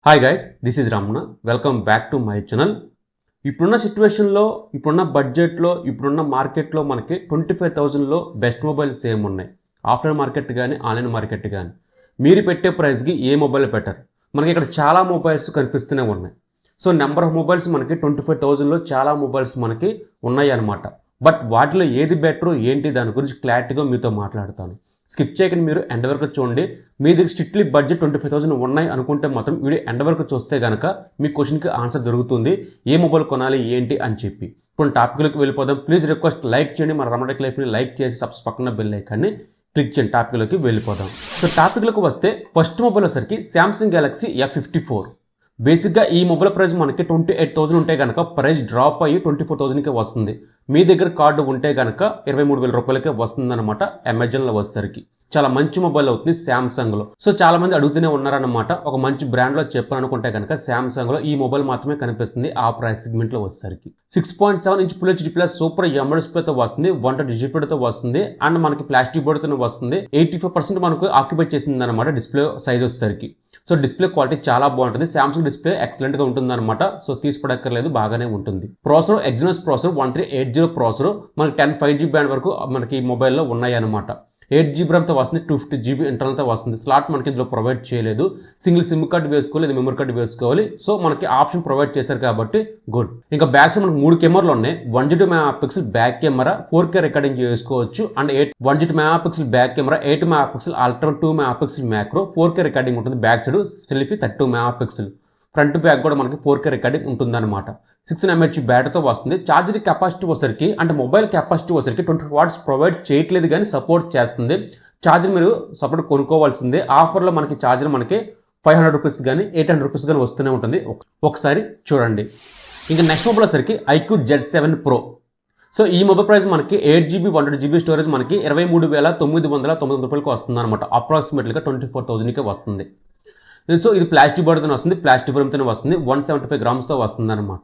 Hi guys, this is Ramana. Welcome back to my channel. ఇప్పుడున్న సిచ్యువేషన్లో, ఇప్పుడున్న బడ్జెట్లో, ఇప్పుడున్న మార్కెట్లో మనకి 25,000లో బెస్ట్ మొబైల్స్ ఏమున్నాయి? ఆఫ్లైన్ మార్కెట్ కానీ, ఆన్లైన్ మార్కెట్ కానీ మీరు పెట్టే ప్రైస్కి ఏ మొబైల్ బెటర్? మనకి ఇక్కడ చాలా మొబైల్స్ కనిపిస్తూనే ఉన్నాయి. సో నెంబర్ ఆఫ్ మొబైల్స్ మనకి 25,000లో చాలా మొబైల్స్ మనకి ఉన్నాయి అన్నమాట. బట్ వాటిలో ఏది బెటర్ ఏంటి దాని గురించి క్లారిటీగా మీతో మాట్లాడతాను. స్కిప్ చేయకుండా మీరు ఎండ్ వరకు చూడండి. మీ దగ్గర స్ట్రిక్ట్లీ బడ్జెట్ 25,000 ఉన్నాయి అనుకుంటే మాత్రం వీడియో ఎండ్ వరకు చూస్తే కనుక మీ క్వశ్చన్కి ఆన్సర్ దొరుకుతుంది, ఏ మొబైల్ కొనాలి ఏంటి అని చెప్పి. ఇప్పుడు టాపిక్లోకి వెళ్ళిపోదాం. ప్లీజ్ రిక్వెస్ట్ లైక్ చేయండి, మన రమణ టెక్ లైఫ్ని లైక్ చేసి పక్కన బెల్ ఐకాన్ని క్లిక్ చేయండి. టాపిక్లోకి వెళ్ళిపోదాం. సో టాపిక్లోకి వస్తే ఫస్ట్ మొబైల్ వచ్చరికి శాంసంగ్ గెలాక్సీ F54. బేసిక్గా ఈ మొబైల్ ప్రైస్ మనకి 28,000 ఉంటే కనుక ప్రైస్ డ్రాప్ అయ్యి 24,000కే వస్తుంది. మీ దగ్గర కార్డు ఉంటే కనుక 23,000 రూపాయలకే వస్తుందన్నమాట. అమెజాన్లో వచ్చేసరికి చాలా మంచి మొబైల్ అవుతుంది శాంసంగ్లో. సో చాలా మంది అడుగుతూనే ఉన్నారన్నమాట. ఒక మంచి బ్రాండ్లో చెప్పాలనుకుంటే కనుక శాంసంగ్లో ఈ మొబైల్ మాత్రమే కనిపిస్తుంది ఆ ప్రైస్ సెగ్మెంట్లో వచ్చేసరికి. 6.7 inch full HD plus super AMOLED డిస్ప్లేతో వస్తుంది, 120 Hz తో వస్తుంది అండ్ మనకి ప్లాస్టిక్ బోర్డుతో వస్తుంది. 85% మనకు ఆక్యుపై చేసింది అనమాట డిస్ప్లే సైజ్ వచ్చేసరికి. సో డిస్ప్లే క్వాలిటీ చాలా బాగుంటుంది. శాంసంగ్ డిస్ప్లే ఎక్సలెంట్గా ఉంటుంది అనమాట. సో తీసుకోవక్కర్లేదు, బాగానే ఉంటుంది. ప్రాసెసర్ ఎగ్జినోస్ ప్రాసెసర్ 1380 ప్రాసెసర్ మనకి 10 5G బ్యాండ్ వరకు మనకి ఈ మొబైల్లో ఉన్నాయి అనమాట. 8GB ర్యామ్తో వస్తుంది, 250GB ఇంటర్నల్తో వస్తుంది. స్లాట్ మనకి ఇందులో ప్రొవైడ్ చేయలేదు. సింగిల్ సిమ్ కార్డ్ వేసుకోవాలి, ఇది మెమరీ కార్డ్ వేసుకోవాలి. సో మనకి ఆప్షన్ ప్రొవైడ్ చేశారు కాబట్టి గుడ్. ఇంకా బ్యాక్ సైడ్ మనకి 3 కెమెరాలు ఉన్నాయి. 102 MP back camera, 4K recording చేసుకోవచ్చు and 102 MP back camera, 8 MP ultra, 2 MP macro, 4K recording ఉంటుంది. Back side selfie 32 MP. Front back కూడా మనకి 4K రికార్డింగ్ ఉంటుందన్నమాట. 16 mAh బ్యాటరీతో వస్తుంది. ఛార్జర్ కెపాసిటీ వచ్చరికి అంటే మొబైల్ కెపాసిటీ వచ్చరికి 20 watts ప్రొవైడ్ చేయట్లేదు కానీ సపోర్ట్ చేస్తుంది. ఛార్జర్ మీరు సపరేట్ కొనుక్కోవాల్సిందే. ఆఫర్లో మనకి ఛార్జర్ మనకి 500 రూపీస్ కానీ 800 రూపీస్ కానీ వస్తూనే ఉంటుంది. ఒకసారి చూడండి. ఇంకా నెక్స్ట్ మొబైల్ వచ్చరికి iQOO Z7 Pro. సో ఈ మొబైల్ ప్రైస్ మనకి 8GB 128GB స్టోరేజ్ మనకి 23,999 రూపాయలకి వస్తుంది అనమాట. అప్రాక్సిమేట్లీగా 24,000కే వస్తుంది. సో ఇది ప్లాస్టిక్ బోర్డుతో వస్తుంది, ప్లాస్టిక్ ఫ్రేమ్తో వస్తుంది, 175 grams వస్తుంది అనమాట.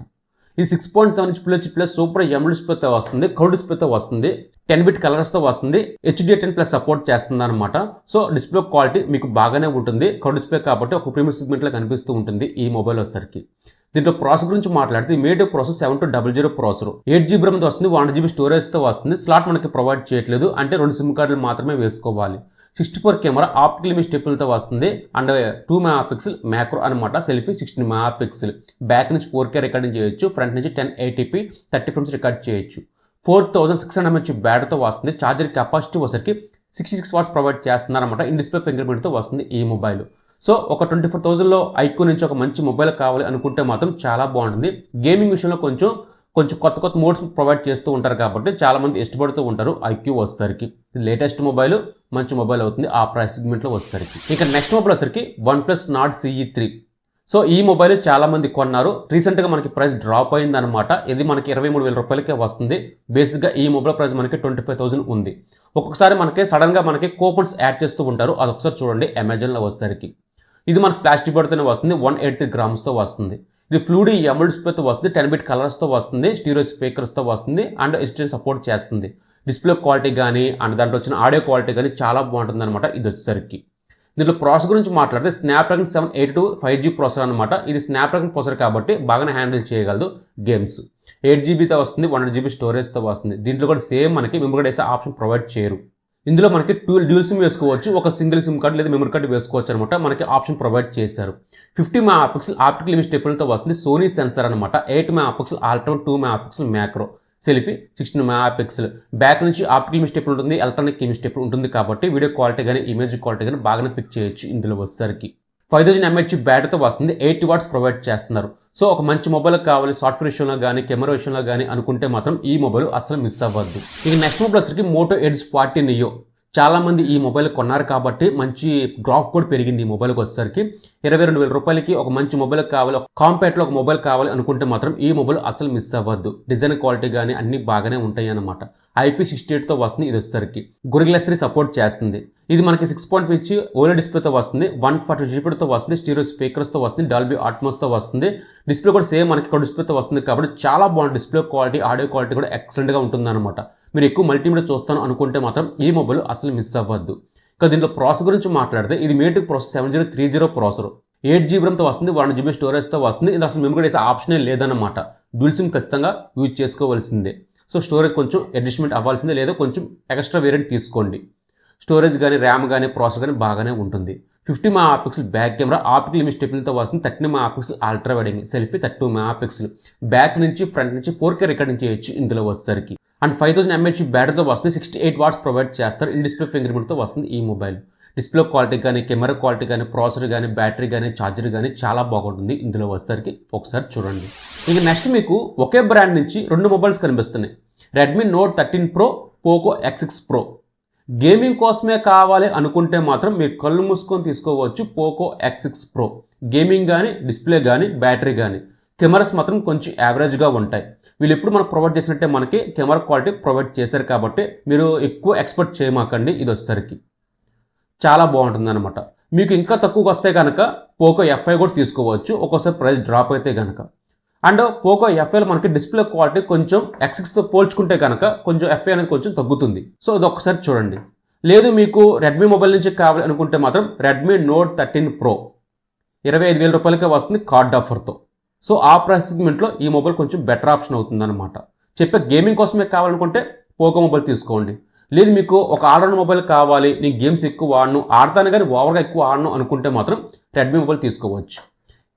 ఇది 6.7 inch full HD plus super AMOLED డిస్ప్లేతో వస్తుంది, కర్వ్ డిస్ప్లేతో వస్తుంది, 10-bit కలర్స్తో వస్తుంది, HDR10+ సపోర్ట్ చేస్తుంది అనమాట. సో డిస్ప్లే క్వాలిటీ మీకు బాగానే ఉంటుంది. కర్వ్ డిస్ప్లే కాబట్టి ఒక ప్రీమియం సెగ్మెంట్లో కనిపిస్తూ ఉంటుంది ఈ మొబైల్ వచ్చరికి. దీంట్లో ప్రాసెసర్ గురించి మాట్లాడితే ఇమీడియట్ ప్రాసెస్ 7200 ప్రాసెసర్, 8GB ర్యామ్తో వస్తుంది, 1GB స్టోరేజ్తో వస్తుంది. స్లాట్ మనకి ప్రొవైడ్ చేయట్లేదు, అంటే 2 సిమ్ కార్డులు మాత్రమే వేసుకోవాలి. 64 కెమెరా, ఆప్టికల్ ఇమేజ్ స్టెప్పులతో వస్తుంది అండ్ 2 MP మ్యాక్రో అనమాట. Selfie 16 MP. బ్యాక్ నుంచి 4K రికార్డింగ్ చేయొచ్చు, ఫ్రంట్ నుంచి 1080p 30 frames రికార్డ్ చేయొచ్చు. 4600 mAh బ్యాటరీతో వస్తుంది. ఛార్జర్ కెపాసిటీ వచ్చరికి 66 watts ప్రొవైడ్ చేస్తున్నారన్నమాట. ఇన్ డిస్ప్లే ఫింగర్ ప్రింట్తో వస్తుంది ఈ మొబైల్. సో ఒక 24,000లో iQOO నుంచి ఒక మంచి మొబైల్ కావాలి అనుకుంటే మాత్రం చాలా బాగుంటుంది. గేమింగ్ విషయంలో కొంచెం కొత్త మోడ్స్ ప్రొవైడ్ చేస్తూ ఉంటారు కాబట్టి చాలామంది ఇష్టపడుతూ ఉంటారు iQOO వచ్చేసరికి. ఇది లేటెస్ట్ మొబైల్, మంచి మొబైల్ అవుతుంది ఆ ప్రైస్ సెగ్మెంట్లో వచ్చేసరికి. ఇక నెక్స్ట్ మొబైల్ వచ్చరికి OnePlus Nord CE3. సో ఈ మొబైల్ చాలామంది కొన్నారు. రీసెంట్గా మనకి ప్రైస్ డ్రాప్ అయింది అనమాట. ఇది మనకి 23,000 రూపాయలకే వస్తుంది. బేసిక్గా ఈ మొబైల్ ప్రైస్ మనకి 25,000 ఉంది. ఒక్కొక్కసారి మనకి సడన్గా మనకి కూపన్స్ యాడ్ చేస్తూ ఉంటారు. అది ఒకసారి చూడండి అమెజాన్లో వచ్చేసరికి. ఇది మనకి ప్లాస్టిక్ బోర్డుతోనే వస్తుంది, 183 grams వస్తుంది. ఇది ఫ్లూడీ AMOLED డిస్ప్లేతో వస్తుంది, 10-bit కలర్స్తో వస్తుంది, స్టీరియో స్పీకర్స్తో వస్తుంది అండ్ HDR సపోర్ట్ చేస్తుంది. డిస్ప్లే క్వాలిటీ కానీ అండ్ దాంట్లో వచ్చిన ఆడియో క్వాలిటీ కానీ చాలా బాగుంటుంది అనమాట ఇది వచ్చేసరికి. దీంట్లో ప్రాసెసర్ గురించి మాట్లాడితే స్నాప్డ్రాగన్ 782 5G ప్రాసెసర్ అనమాట. ఇది స్నాప్డ్రాగన్ ప్రాసెసర్ కాబట్టి బాగానే హ్యాండిల్ చేయగలదు గేమ్స్. 8GBతో వస్తుంది, 100GB స్టోరేజ్తో వస్తుంది. దీంట్లో కూడా సేమ్ మనకి మెమరీ కార్డ్ వేసే ఆప్షన్ ప్రొవైడ్ చేయరు. ఇందులో మనకి డ్యూల్ సిమ్ వేసుకోవచ్చు, ఒక సింగిల్ సిమ్ కార్డ్ లేదా మెమరీ కార్డ్ వేసుకోవచ్చు అనమాట. మనకి ఆప్షన్ ప్రొవైడ్ చేశారు. 50 MP ఆప్టికల్ ఇమేజ్ స్టెప్పులతో వస్తుంది, సోనీ సెన్సార్ అనమాట. 8 MP ultra, 2 MP macro, selfie 16 MP. Back నుంచి ఆప్టికల్ ఇమేజ్ స్టెప్ ఉంటుంది, ఎలక్ట్రానిక్ ఇమేజ్ స్టెప్ ఉంటుంది కాబట్టి వీడియో క్వాలిటీ కానీ ఇమేజ్ క్వాలిటీ కానీ బాగానే పిక్ చేయొచ్చు. ఇందులో వచ్చేసరికి 5000 mAh బ్యాటరీతో వస్తుంది, 80 watts ప్రొవైడ్ చేస్తున్నారు. సో ఒక మంచి మొబైల్ కావాలి సాఫ్ట్వేర్ విషయంలో కానీ కెమెరా విషయంలో కానీ అనుకుంటే మాత్రం ఈ మొబైల్ అసలు మిస్ అవ్వద్దు. ఇక నెక్స్ట్ మొబైల్ వచ్చరికి Moto Edge 40 Neo. చాలామంది ఈ మొబైల్ కొన్నారు కాబట్టి మంచి గ్రాఫ్ కూడా పెరిగింది ఈ మొబైల్కి వచ్చేసరికి. 22,000 రూపాయలకి ఒక మంచి మొబైల్ కావాలి, కాంపాక్ట్లో ఒక మొబైల్ కావాలి అనుకుంటే మాత్రం ఈ మొబైల్ అసలు మిస్ అవ్వద్దు. డిజైన్ క్వాలిటీ కానీ అన్నీ బాగానే ఉంటాయి అన్నమాట. IP68తో వస్తుంది ఇది వచ్చేసరికి. Gorilla 3 సపోర్ట్ చేస్తుంది. ఇది మనకి 6.5 ఇంచ్ OLED డిస్ప్లేతో వస్తుంది, 140GB వస్తుంది, స్టీరియో స్పీకర్స్తో వస్తుంది, డాల్బీ అట్మాస్తో వస్తుంది. డిస్ప్లే కూడా సేమ్ మనకి కర్వ్ డిస్ప్లేతో వస్తుంది కాబట్టి చాలా బాగుంది. డిస్ప్లే క్వాలిటీ, ఆడియో క్వాలిటీ కూడా ఎక్సలెంట్గా ఉంటుంది అనమాట. మీరు ఎక్కువ మల్టీమీడియా చూస్తాను అనుకుంటే మాత్రం ఈ మొబైల్ అసలు మిస్ అవ్వద్దు. ఇక దీంట్లో ప్రాసెసర్ గురించి మాట్లాడితే ఇది మేటిక్ ప్రాసెసర్ 7030 ప్రాసెసర్. 8GB ర్యామ్తో వస్తుంది, 1GB స్టోరేజ్తో వస్తుంది. ఇది అసలు మెమరీ వేసే ఆప్షనే లేదన్నమాట. డ్యూల్ సిమ్ ఖచ్చితంగా యూజ్ చేసుకోవాల్సిందే. సో స్టోరేజ్ కొంచెం అడ్జస్ట్మెంట్ అవ్వాల్సిందే, లేదా కొంచెం ఎక్స్ట్రా వేరియంట్ తీసుకోండి. స్టోరేజ్ కానీ ర్యామ్ కానీ ప్రాసెసర్ కానీ బాగానే ఉంటుంది. 50 MP back camera, optical image స్టెబిలిటీతో వస్తుంది. 30 MP ultra wide angle selfie, 32 MP back నుంచి ఫ్రంట్ నుంచి 4K రికార్డింగ్ చేయొచ్చు ఇందులో వచ్చేసరికి. అండ్ 5000 mAh బ్యాటరీతో వస్తుంది. 68 వాట్స్ ప్రొవైడ్ చేస్తారు. ఇన్ డిస్ప్లే ఫింగర్ ప్రింట్తో వస్తుంది ఈ మొబైల్. డిస్ప్లే క్వాలిటీ కానీ, కెమెరా క్వాలిటీ కానీ, ప్రాసెసర్ కానీ, బ్యాటరీ కానీ, ఛార్జర్ కానీ చాలా బాగుంటుంది ఇందులో వచ్చేసరికి. ఒకసారి చూడండి. ఇక నెక్స్ట్ మీకు ఒకే బ్రాండ్ నుంచి 2 మొబైల్స్ కనిపిస్తున్నాయి. Redmi note 13 pro, Poco X6 pro. Gaming కోసమే కావాలి అనుకుంటే మాత్రం మీరు కళ్ళు మూసుకొని తీసుకోవచ్చు పోకో X6 ప్రో. గేమింగ్ కానీ, డిస్ప్లే కానీ, బ్యాటరీ కానీ, కెమెరాస్ మాత్రం కొంచెం యావరేజ్గా ఉంటాయి. వీళ్ళు ఎప్పుడు మనకు ప్రొవైడ్ చేసినట్టే మనకి కెమెరా క్వాలిటీ ప్రొవైడ్ చేశారు కాబట్టి మీరు ఎక్కువ ఎక్స్పెక్ట్ చేయమాకండి. ఇది వచ్చేసరికి చాలా బాగుంటుంది అనమాట. మీకు ఇంకా తక్కువకి వస్తే కనుక పోకో F5 కూడా తీసుకోవచ్చు, ఒక్కోసారి ప్రైస్ డ్రాప్ అయితే కనుక. అండ్ పోకో F5లో మనకి డిస్ప్లే క్వాలిటీ కొంచెం X6తో పోల్చుకుంటే కనుక కొంచెం F5 అనేది కొంచెం తగ్గుతుంది. సో ఇది ఒక్కసారి చూడండి. లేదు మీకు రెడ్మీ మొబైల్ నుంచి కావాలి అనుకుంటే మాత్రం రెడ్మీ నోట్ 13 ప్రో 25,000 రూపాయలకే వస్తుంది కార్డ్ ఆఫర్తో. సో ఆ ప్రైస్ సెగ్మెంట్లో ఈ మొబైల్ కొంచెం బెటర్ ఆప్షన్ అవుతుందన్నమాట. చెప్పే గేమింగ్ కోసమే కావాలనుకుంటే పోకో మొబైల్ తీసుకోండి. లేదు మీకు ఒక ఆల్రౌండ్ మొబైల్ కావాలి, నేను గేమ్స్ ఎక్కువ వాడను, ఆడతాను కానీ ఓవర్గా ఎక్కువ ఆడను అనుకుంటే మాత్రం రెడ్మీ మొబైల్ తీసుకోవచ్చు.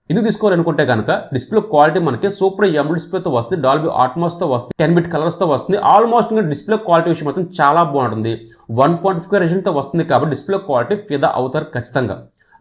ఇది తీసుకోవాలనుకుంటే కనుక డిస్ప్లే క్వాలిటీ మనకి సూపర్ ఎమ్ డిస్ప్లేతో వస్తుంది, డాల్బీ అట్మాస్తో వస్తుంది, 10 బిట్ కలర్స్తో వస్తుంది. ఆల్మోస్ట్ ఇంకా డిస్ప్లే క్వాలిటీ విషయం మాత్రం చాలా బాగుంటుంది. 1.5K రెజల్యూషన్తో వస్తుంది కాబట్టి డిస్ప్లే క్వాలిటీ ఫిదా అవుతారు ఖచ్చితంగా.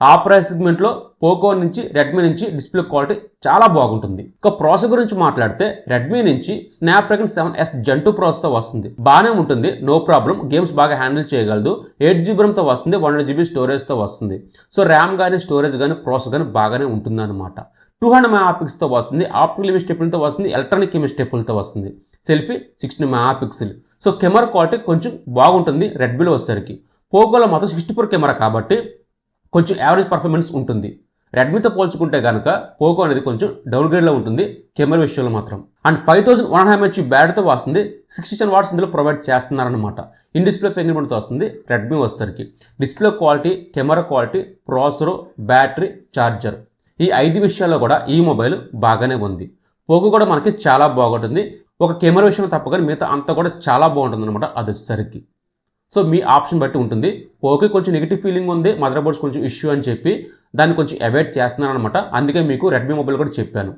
ఆ ప్రైస్ సెగ్మెంట్లో పోకో నుంచి, రెడ్మీ నుంచి డిస్ప్లే క్వాలిటీ చాలా బాగుంటుంది. ఇక ప్రాసెసర్ గురించి మాట్లాడితే రెడ్మీ నుంచి స్నాప్డ్రాగన్ 7S Gen 2 ప్రాసెసర్తో వస్తుంది. బాగానే ఉంటుంది, నో ప్రాబ్లం. గేమ్స్ బాగా హ్యాండిల్ చేయగలదు. 8GB ర్యామ్తో వస్తుంది, 100GB స్టోరేజ్తో వస్తుంది. సో ర్యామ్ కానీ, స్టోరేజ్ కానీ, ప్రాసెసర్ కానీ బాగానే ఉంటుంది అనమాట. 200 MP వస్తుంది, ఆప్టికల్ ఇమేజ్ స్టెబిలిటీతో వస్తుంది, ఎలక్ట్రానిక్ ఇమేజ్ స్టెబిలిటీతో వస్తుంది. Selfie 16 MP. So camera quality కొంచెం బాగుంటుంది రెడ్మీలో వచ్చేసరికి. పోకోలో మాత్రం 64 కెమెరా కాబట్టి కొంచెం యావరేజ్ పర్ఫార్మెన్స్ ఉంటుంది. రెడ్మీతో పోల్చుకుంటే కనుక పోకో అనేది కొంచెం డౌన్గ్రేడ్లో ఉంటుంది కెమెరా విషయంలో మాత్రం. అండ్ 5100 mAh బ్యాటరీతో వస్తుంది. 67 వాట్స్ ఇందులో ప్రొవైడ్ చేస్తున్నారనమాట. ఇన్ డిస్ప్లే ఫింగర్ ప్రింట్తో వస్తుంది రెడ్మీ వచ్చేసరికి. Display quality, camera quality, processor, battery, charger, ఈ 5 విషయాల్లో కూడా ఈ మొబైల్ బాగానే ఉంది. పోకో కూడా మనకి చాలా బాగుంటుంది. ఒక కెమెరా విషయంలో తప్పగానే మిగతా అంతా కూడా చాలా బాగుంటుంది అనమాట అది వచ్చేసరికి. సో మీ ఆప్షన్ బట్టి ఉంటుంది. పోకో కొంచెం నెగిటివ్ ఫీలింగ్ ఉంది, మదర్ బోర్డ్స్ కొంచెం ఇష్యూ అని చెప్పి దాన్ని కొంచెం అవాయిడ్ చేస్తున్నాను అనమాట. అందుకే మీకు రెడ్మీ మొబైల్ కూడా చెప్పాను.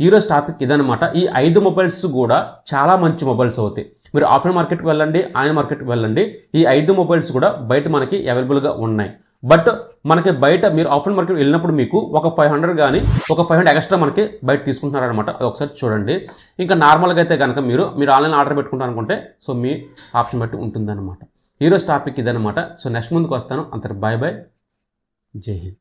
ఈరోజు టాపిక్ ఇదనమాట. ఈ 5 మొబైల్స్ కూడా చాలా మంచి మొబైల్స్ అవుతాయి. మీరు ఆఫ్లైన్ మార్కెట్కి వెళ్ళండి, ఆన్లైన్ మార్కెట్కి వెళ్ళండి, ఈ 5 మొబైల్స్ కూడా బయట మనకి అవైలబుల్గా ఉన్నాయి. బట్ మనకి బయట మీరు ఆఫ్లైన్ మార్కెట్ వెళ్ళినప్పుడు మీకు ఒక 500 కానీ ఒక 500 ఎక్స్ట్రా మనకి బయట తీసుకుంటున్నారనమాట. అది ఒకసారి చూడండి. ఇంకా నార్మల్గా అయితే కనుక మీరు ఆన్లైన్ ఆర్డర్ పెట్టుకుంటారు అనుకుంటే సో మీ ఆప్షన్ బట్టి ఉంటుందన్నమాట. ఈరోజు టాపిక్ ఇదనమాట. సో నెక్స్ట్ ముందుకు వస్తాను. అంతటి బాయ్ బాయ్, జై హింద్.